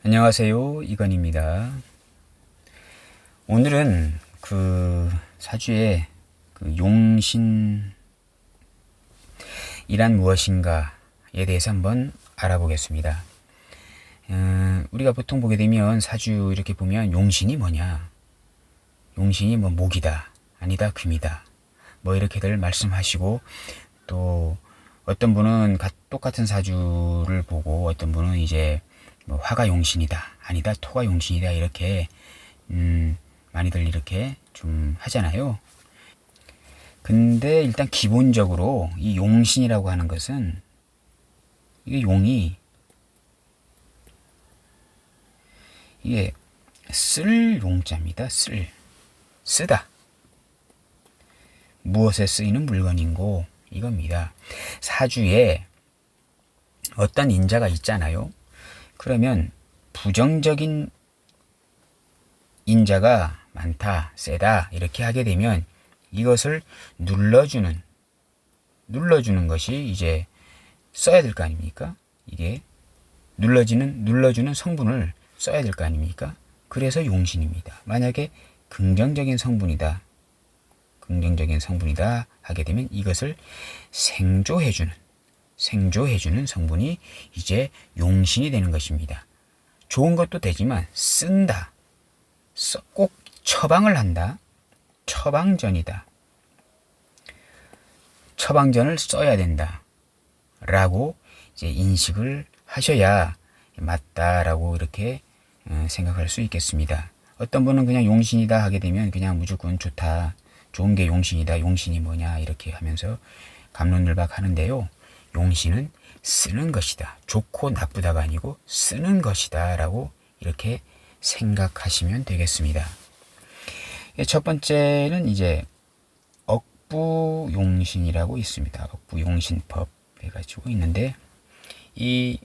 안녕하세요, 이건입니다. 오늘은 사주의 용신이란 무엇인가에 대해서 한번 알아보겠습니다. 우리가 보통 보게 되면 사주 이렇게 보면 용신이 뭐냐? 용신이 뭐 목이다, 아니다, 금이다, 뭐 이렇게들 말씀하시고, 또 어떤 분은 똑같은 사주를 보고 어떤 분은 이제 뭐 화가 용신이다, 아니다, 토가 용신이다, 이렇게 많이들 이렇게 좀 하잖아요. 근데 일단 기본적으로 이 용신이라고 하는 것은, 이게 용이, 이게 쓸 용자입니다. 쓰다, 무엇에 쓰이는 물건인고, 이겁니다. 사주에 어떤 인자가 있잖아요. 그러면 부정적인 인자가 많다, 세다, 이렇게 하게 되면 이것을 눌러주는 것이 이제 써야 될 거 아닙니까? 이게 눌러주는 성분을 써야 될 거 아닙니까? 그래서 용신입니다. 만약에 긍정적인 성분이다 하게 되면 이것을 생조해주는 성분이 이제 용신이 되는 것입니다. 좋은 것도 되지만 쓴다, 꼭 처방을 한다, 처방전이다, 처방전을 써야 된다 라고 이제 인식을 하셔야 맞다라고 이렇게 생각할 수 있겠습니다. 어떤 분은 그냥 용신이다 하게 되면 그냥 무조건 좋다, 좋은 게 용신이다, 용신이 뭐냐 이렇게 하면서 갑론을박 하는데요. 용신은 쓰는 것이다, 좋고 나쁘다가 아니고 쓰는 것이다 라고 이렇게 생각하시면 되겠습니다. 첫 번째는 이제 억부용신이라고 있습니다. 억부용신법 해가지고 있는데, 이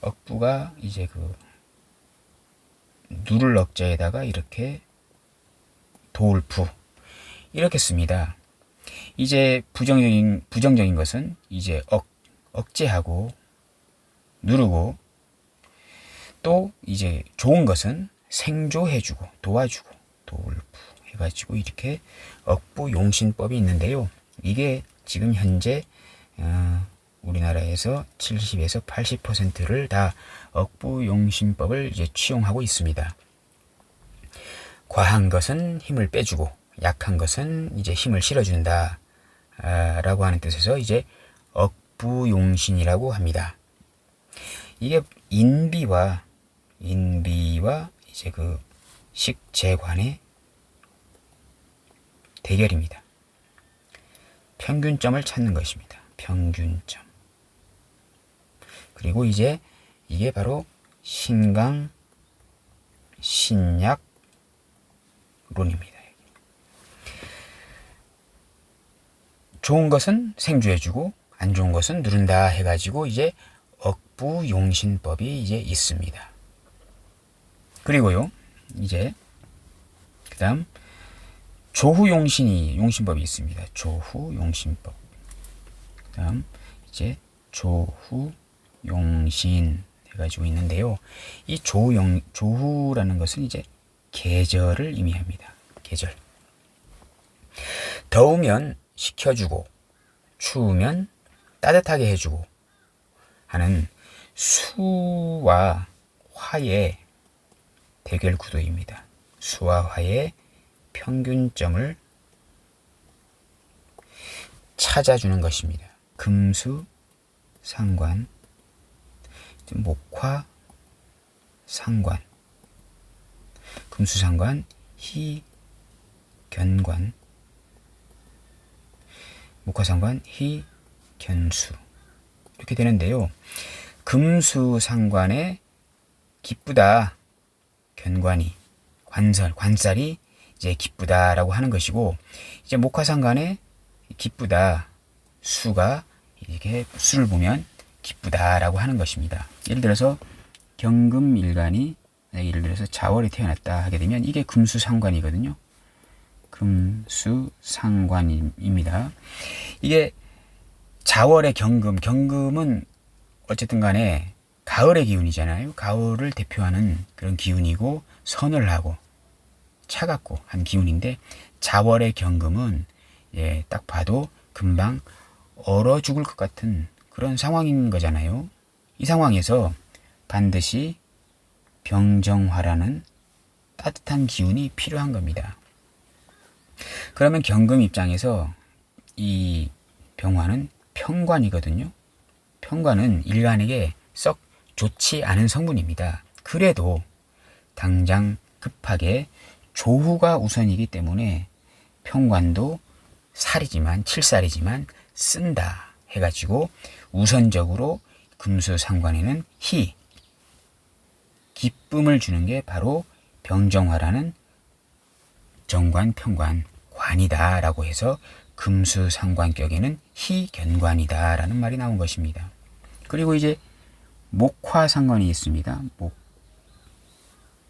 억부가 이제 누를 억자에다가 이렇게 도울부 이렇게 씁니다. 이제 부정적인 것은 이제 억제하고 누르고, 또 이제 좋은 것은 생조해주고 도와주고 도울부 해가지고 이렇게 억부용신법이 있는데요. 이게 지금 현재 우리나라에서 70에서 80%를 다 억부용신법을 이제 취용하고 있습니다. 과한 것은 힘을 빼주고 약한 것은 이제 힘을 실어준다 라고 하는 뜻에서 이제 억부용신이라고 합니다. 이게 인비와 이제 식재관의 대결입니다. 평균점을 찾는 것입니다. 평균점. 그리고 이제 이게 바로 신강 신약론입니다. 좋은 것은 생주해주고 안 좋은 것은 누른다 해가지고 이제 억부용신법이 이제 있습니다. 그리고요, 이제 그 다음 용신법이 있습니다. 조후용신법. 그 다음 이제 조후용신 해가지고 있는데요. 이 조후라는 것은 이제 계절을 의미합니다. 계절. 더우면 식혀주고 추우면 따뜻하게 해주고 하는 수와 화의 대결 구도입니다. 수와 화의 평균점을 찾아주는 것입니다. 금수 상관, 목화 상관, 금수 상관, 희 견관, 목화 상관, 희 견수 이렇게 되는데요. 금수 상관에 기쁘다, 견관이 관살이 이제 기쁘다라고 하는 것이고, 이제 목화 상관에 기쁘다, 수가 이렇게 수를 보면 기쁘다라고 하는 것입니다. 예를 들어서 경금일간이 예를 들어서 자월에 태어났다 하게 되면 이게 금수상관이거든요. 금수상관입니다. 이게 자월의 경금은 어쨌든 간에 가을의 기운이잖아요. 가을을 대표하는 그런 기운이고 서늘하고 차갑고 한 기운인데 자월의 경금은 예, 딱 봐도 금방 얼어 죽을 것 같은 그런 상황인 거잖아요. 이 상황에서 반드시 병정화라는 따뜻한 기운이 필요한 겁니다. 그러면 경금 입장에서 이 병화는 편관이거든요. 편관은 일간에게 썩 좋지 않은 성분입니다. 그래도 당장 급하게 조후가 우선이기 때문에 편관도 칠살이지만 쓴다 해가지고 우선적으로 금수상관에는 기쁨을 주는 게 바로 병정화라는 정관, 편관, 관이다 라고 해서 금수상관격에는 희견관이다 라는 말이 나온 것입니다. 그리고 이제 목화상관이 있습니다.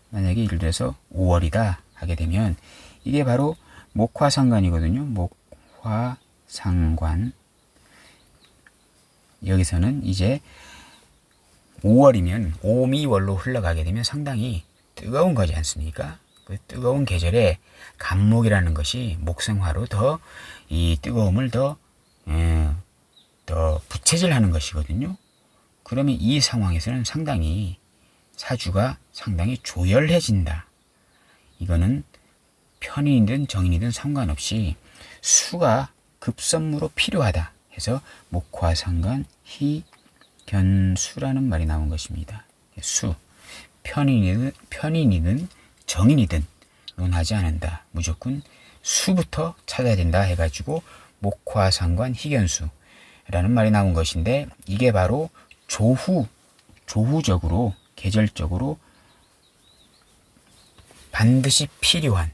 만약에 예를 들어서 5월이다 하게 되면 이게 바로 목화상관이거든요. 목화상관. 여기서는 이제 5월이면 오미월로 흘러가게 되면 상당히 뜨거운 거지 않습니까? 그 뜨거운 계절에 간목이라는 것이 목생화로 더 이 뜨거움을 더 부채질하는 것이거든요. 그러면 이 상황에서는 상당히 사주가 상당히 조열해진다. 이거는 편인이든 정인이든 상관없이 수가 급선무로 필요하다 해서 목화상관 희견수라는 말이 나온 것입니다. 수, 편인이든 정인이든 논하지 않는다. 무조건 수부터 찾아야 된다 해가지고 목화상관 희견수라는 말이 나온 것인데 이게 바로 조후적으로 계절적으로 반드시 필요한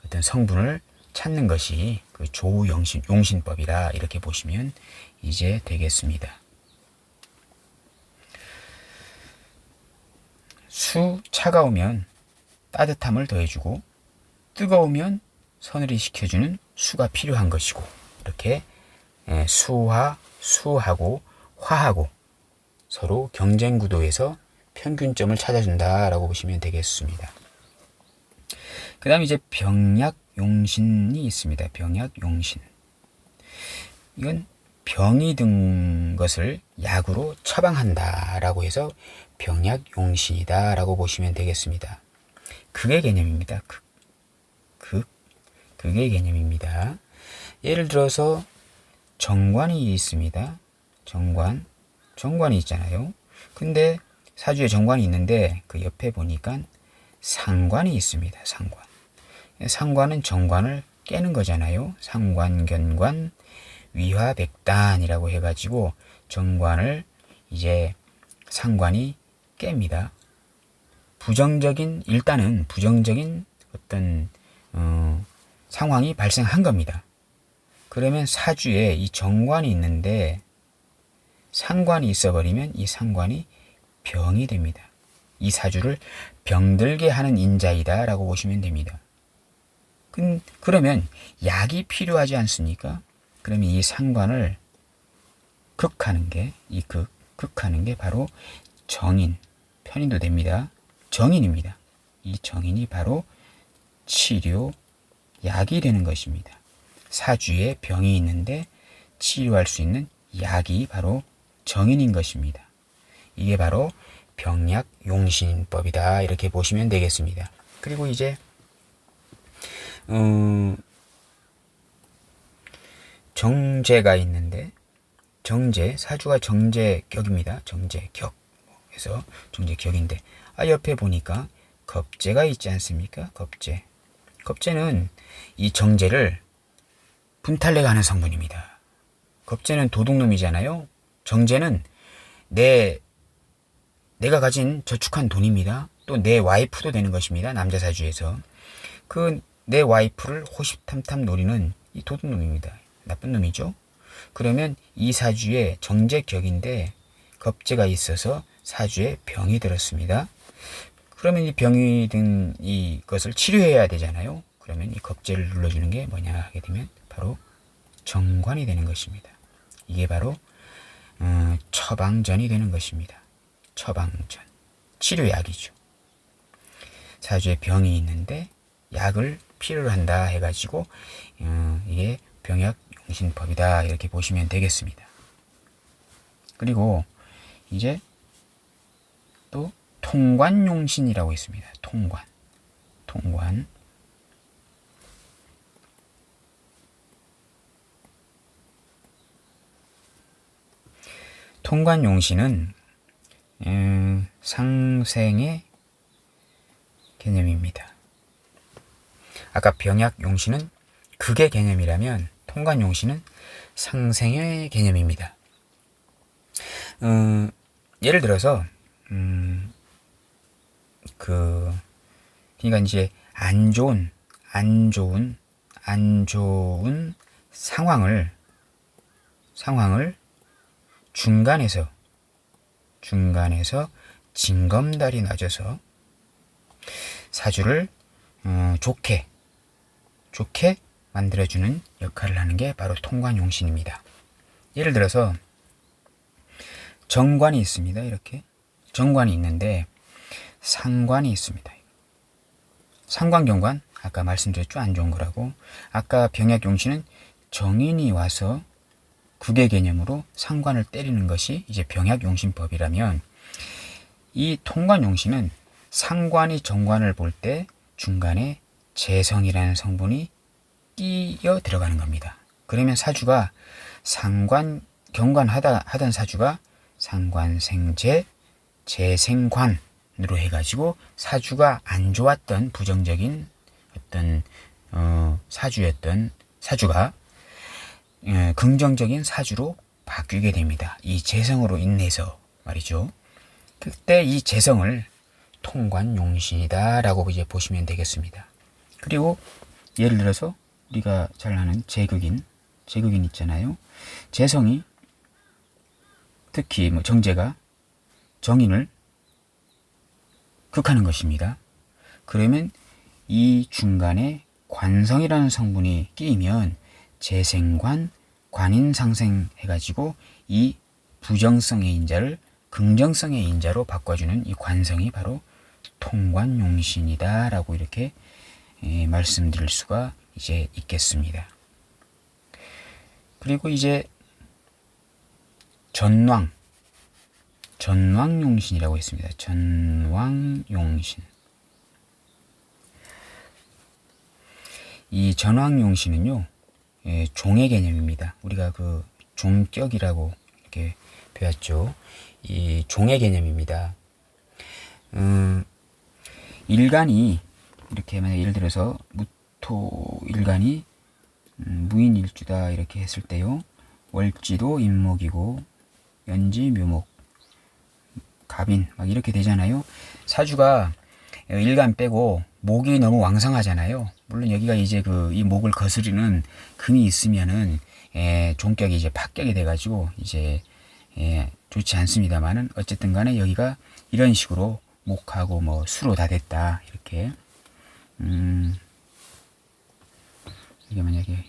어떤 성분을 찾는 것이 그 조후용신법이다 이렇게 보시면 이제 되겠습니다. 차가우면 따뜻함을 더해주고 뜨거우면 서늘히 식혀주는 수가 필요한 것이고 이렇게 수하고 화하고 서로 경쟁 구도에서 평균점을 찾아준다라고 보시면 되겠습니다. 그 다음에 이제 병약용신이 있습니다. 병약용신. 이건 병이 든 것을 약으로 처방한다라고 해서 병약용신이다라고 보시면 되겠습니다. 극의 개념입니다. 극의 개념입니다. 예를 들어서 정관이 있습니다. 정관이 있잖아요. 근데 사주에 정관이 있는데 그 옆에 보니까 상관이 있습니다. 상관은 정관을 깨는 거잖아요. 상관견관 위화백단이라고 해가지고 정관을 이제 상관이 깹니다. 일단은 부정적인 어떤 상황이 발생한 겁니다. 그러면 사주에 이 정관이 있는데 상관이 있어버리면 이 상관이 병이 됩니다. 이 사주를 병들게 하는 인자이다 라고 보시면 됩니다. 그러면 약이 필요하지 않습니까? 그러면 이 상관을 극하는 게 바로 정인, 편인도 됩니다. 정인입니다. 이 정인이 바로 치료, 약이 되는 것입니다. 사주에 병이 있는데 치료할 수 있는 약이 바로 정인인 것입니다. 이게 바로 병약용신법이다 이렇게 보시면 되겠습니다. 그리고 이제 정제가 있는데 사주가 정제격입니다. 정제격. 그래서 정제격인데 옆에 보니까 겁재가 있지 않습니까? 겁재는 이 정제를 분탈내가는 성분입니다. 겁재는 도둑놈이잖아요. 정제는 내가 가진 저축한 돈입니다. 또 내 와이프도 되는 것입니다. 남자 사주에서 내 와이프를 호시탐탐 노리는 이 도둑놈입니다. 나쁜 놈이죠. 그러면 이 사주에 정제격인데 겁재가 있어서 사주에 병이 들었습니다. 그러면 이 병이 든 이것을 치료해야 되잖아요. 그러면 이 겁재를 눌러주는 게 뭐냐 하게 되면 바로 정관이 되는 것입니다. 이게 바로 처방전이 되는 것입니다. 처방전, 치료약이죠. 사주에 병이 있는데 약을 필요로 한다 해가지고 이게 병약용신법이다 이렇게 보시면 되겠습니다. 그리고 이제 또 통관용신이라고 있습니다. 통관. 통관용신은 상생의 개념입니다. 아까 병약용신은 극의 개념이라면 통관용신은 상생의 개념입니다. 예를 들어서 그러니까 이제 안 좋은 상황을 중간에서 징검다리 놔줘서 사주를 좋게 만들어주는 역할을 하는 게 바로 통관용신입니다. 예를 들어서 정관이 있습니다. 이렇게 정관이 있는데 상관이 있습니다. 상관경관 아까 말씀드렸죠. 안 좋은 거라고. 아까 병약용신은 정인이 와서 국의 개념으로 상관을 때리는 것이 이제 병약용신법이라면, 이 통관용신은 상관이 정관을 볼 때 중간에 재성이라는 성분이 끼어 들어가는 겁니다. 그러면 사주가 경관하던 사주가 상관생재 재생관으로 해가지고 사주가 안 좋았던 부정적인 어떤 사주가 긍정적인 사주로 바뀌게 됩니다. 이 재성으로 인해서 말이죠. 그때 이 재성을 통관용신이다 라고 이제 보시면 되겠습니다. 그리고 예를 들어서 우리가 잘 아는 제극인 있잖아요. 재성이 특히 정제가 정인을 극하는 것입니다. 그러면 이 중간에 관성이라는 성분이 끼이면 재생관, 관인상생 해가지고 이 부정성의 인자를 긍정성의 인자로 바꿔주는 이 관성이 바로 통관용신이다 라고 이렇게 말씀드릴 수가 이제 있겠습니다. 그리고 이제 전왕용신이라고 있습니다. 전왕용신. 이 전왕용신은요, 종의 개념입니다. 우리가 그 종격이라고 이렇게 배웠죠. 이 종의 개념입니다. 일간이 이렇게 만약 예를 들어서 무토 일간이 무인일주다 이렇게 했을 때요, 월지도 임목이고 연지 묘목 갑인 막 이렇게 되잖아요. 사주가 일간 빼고 목이 너무 왕성하잖아요. 물론 여기가 이제 이 목을 거스르는 금이 있으면은 종격이 이제 파격이 돼가지고 이제 좋지 않습니다만은, 어쨌든 간에 여기가 이런 식으로 목하고 뭐 수로 다 됐다 이렇게 이게 만약에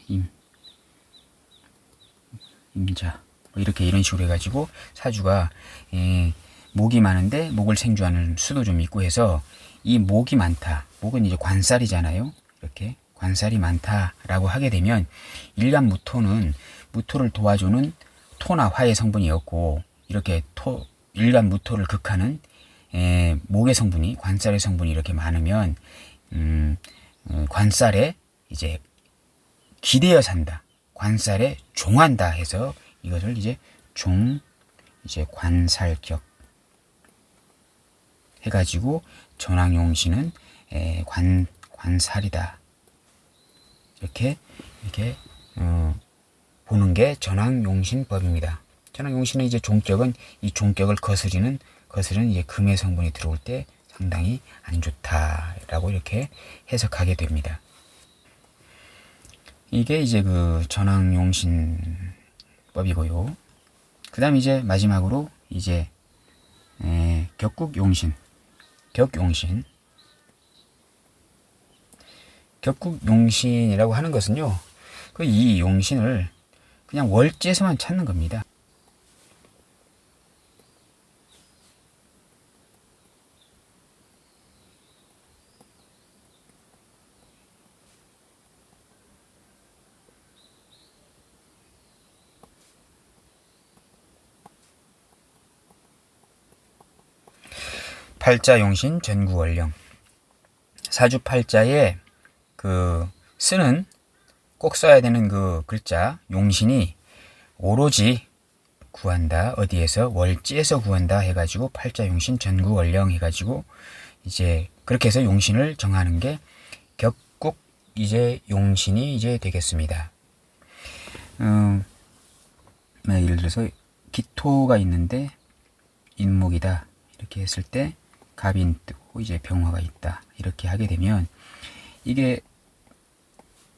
임자 뭐 이렇게 이런 식으로 해가지고 사주가 목이 많은데 목을 생주하는 수도 좀 있고 해서 이 목이 많다. 목은 이제 관살이잖아요. 이렇게 관살이 많다라고 하게 되면 일간 무토를 도와주는 토나 화의 성분이었고, 이렇게 일간 무토를 극하는 목의 성분이, 관살의 성분이 이렇게 많으면 관살에 이제 기대어 산다, 관살에 종한다 해서 이것을 이제 관살격 해가지고 전왕용신은 관살이다 이렇게 보는 게 전왕용신법입니다. 전왕용신의 이제 종격은 이 종격을 거스르는 이제 금의 성분이 들어올 때 상당히 안 좋다라고 이렇게 해석하게 됩니다. 이게 이제 그 전왕용신법이고요. 그 다음 이제 마지막으로 이제 격국용신이라고 하는 것은요, 이 용신을 그냥 월지에서만 찾는 겁니다. 팔자 용신 전구원령. 사주팔자에 그 쓰는 꼭 써야 되는 그 글자 용신이 오로지 구한다, 어디에서 월지에서 구한다 해가지고 팔자 용신 전구원령 해가지고 이제 그렇게 해서 용신을 정하는 게 격국 이제 용신이 이제 되겠습니다. 예를 들어서 기토가 있는데 인목이다 이렇게 했을 때 갑인 뜨고 이제 병화가 있다 이렇게 하게 되면 이게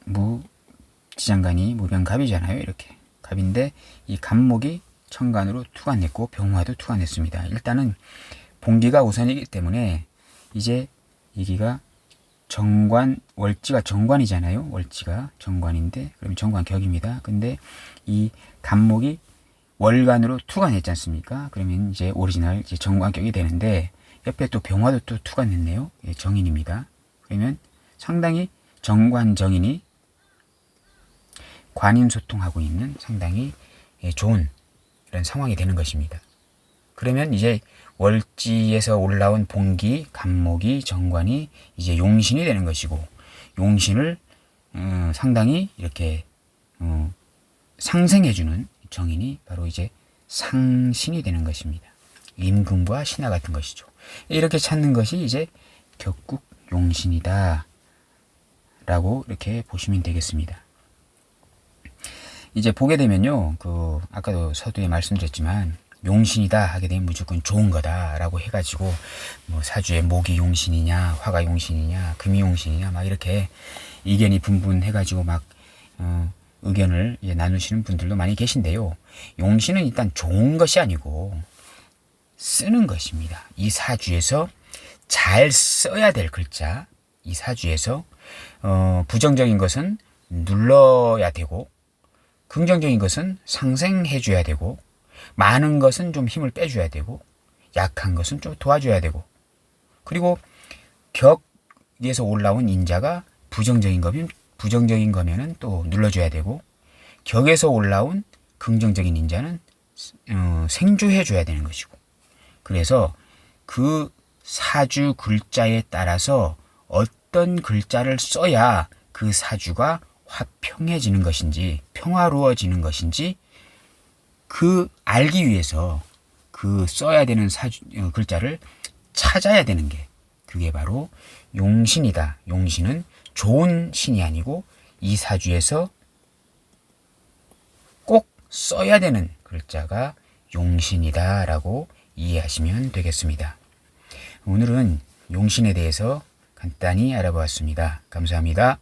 무지장간이 무병갑이잖아요. 이렇게 갑인데 이 갑목이 천간으로 투관했고 병화도 투관했습니다. 일단은 본기가 우선이기 때문에 이제 이기가 정관, 월지가 정관이잖아요. 월지가 정관인데 그럼 정관격입니다. 근데 이 갑목이 월간으로 투관했지 않습니까? 그러면 이제 오리지널 이제 정관격이 되는데 옆에 또 병화도 또 투관했네요. 예, 정인입니다. 그러면 상당히 정관정인이 관인소통하고 있는 상당히 좋은 이런 상황이 되는 것입니다. 그러면 이제 월지에서 올라온 본기, 갑목이, 정관이 이제 용신이 되는 것이고 용신을 상당히 이렇게 상생해주는 정인이 바로 이제 상신이 되는 것입니다. 임금과 신하 같은 것이죠. 이렇게 찾는 것이 이제 격국 용신이다 라고 이렇게 보시면 되겠습니다. 이제 보게 되면요, 아까도 서두에 말씀드렸지만 용신이다 하게 되면 무조건 좋은 거다라고 해가지고 뭐 사주에 목이 용신이냐, 화가 용신이냐, 금이 용신이냐 막 이렇게 의견이 분분해가지고 막 의견을 나누시는 분들도 많이 계신데요. 용신은 일단 좋은 것이 아니고 쓰는 것입니다. 이 사주에서 잘 써야 될 글자, 이 사주에서 부정적인 것은 눌러야 되고 긍정적인 것은 상생해줘야 되고 많은 것은 좀 힘을 빼줘야 되고 약한 것은 좀 도와줘야 되고 그리고 격에서 올라온 인자가 부정적인 거면은 또 눌러줘야 되고 격에서 올라온 긍정적인 인자는 생조해줘야 되는 것이고 그래서 그 사주 글자에 따라서 어떤 글자를 써야 그 사주가 화평해지는 것인지 평화로워지는 것인지 그 알기 위해서 그 써야 되는 글자를 찾아야 되는 게 그게 바로 용신이다. 용신은 좋은 신이 아니고 이 사주에서 꼭 써야 되는 글자가 용신이다 라고 이해하시면 되겠습니다. 오늘은 용신에 대해서 간단히 알아보았습니다. 감사합니다.